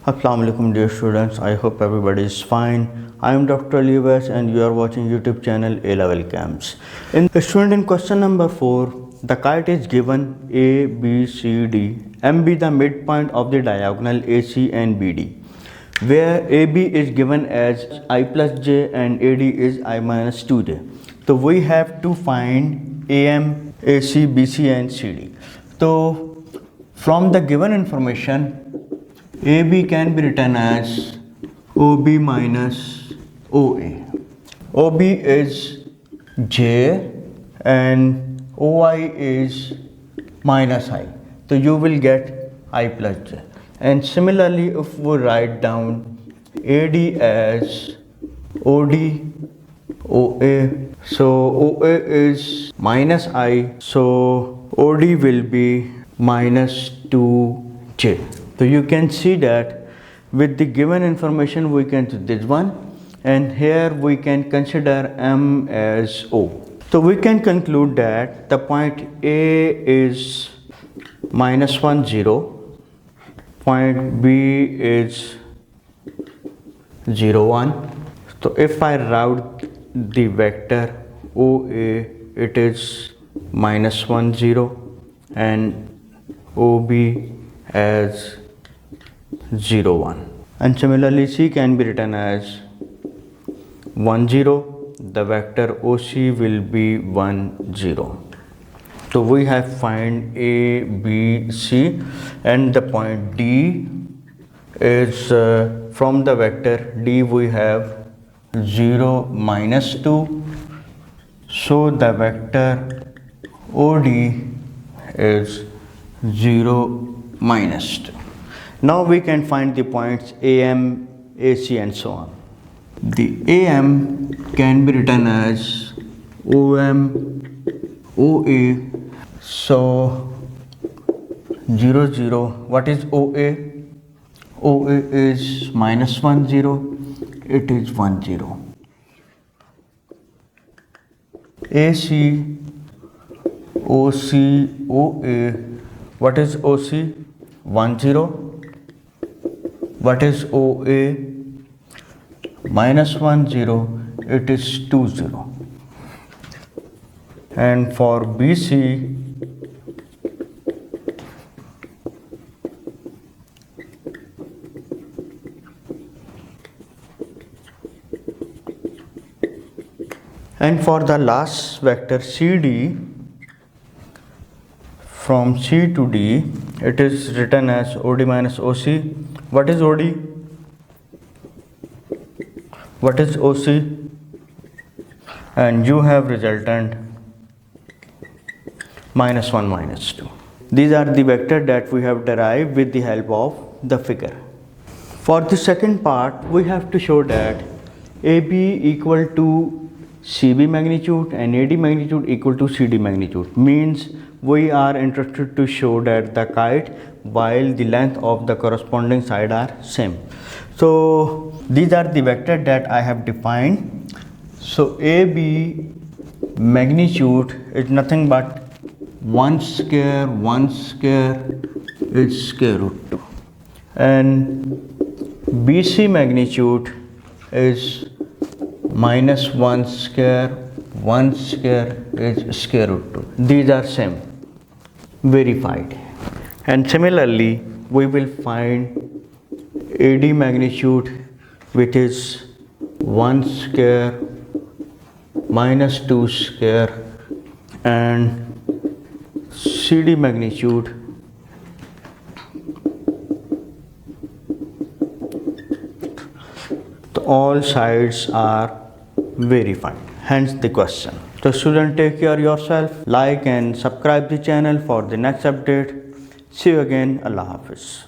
Assalamu alaikum dear students, I hope everybody is fine. I am Dr. Lewis and you are watching YouTube channel ALEVELCAMS. In question number 4, the kite is given A, B, C, D, M be the midpoint of the diagonal AC and BD, where AB is given as I plus J and AD is I minus 2J. So we have to find AM, AC, BC and CD. So from the given information, AB can be written as OB minus OA. OB is J and OI is minus I. So you will get I plus J. And similarly, if we write down AD as OD, OA, so OA is minus I, so OD will be minus 2J. So you can see that with the given information we can do this one, and here we can consider M as O. So we can conclude that the point A is minus 1, 0, point B is 0, 1. So if I route the vector OA, it is minus 1, 0 and OB as 0, 1. And similarly C can be written as 1, 0. The vector OC will be 1, 0. So we have find A, B, C, and the point D is from the vector D we have 0, minus 2. So the vector OD is 0, minus 2. Now we can find the points AM, AC and so on. The AM can be written as OM, OA. So 0, 0. What is OA? OA is minus 1, 0. It is 1, 0. AC, OC, OA. What is OC? 1, 0. What is OA? Minus 1, 0. It is 2, 0. And for BC, and for the last vector CD, from C to D, it is written as OD minus OC. What is OD? What is OC? And you have resultant minus 1, minus 2. These are the vectors that we have derived with the help of the figure. For the second part, we have to show that AB equal to CB magnitude and AD magnitude equal to CD magnitude. Means we are interested to show that the kite while the length of the corresponding side are same. So these are the vectors that I have defined. So AB magnitude is nothing but 1 square, 1 square is square root 2. And BC magnitude is minus 1 square, 1 square is square root 2. These are same, verified. And similarly, we will find AD magnitude, which is 1 square, minus 2 square, and CD magnitude all sides are verified, hence the question. So student, take care yourself, like and subscribe the channel for the next update. See you again. Allah Hafiz.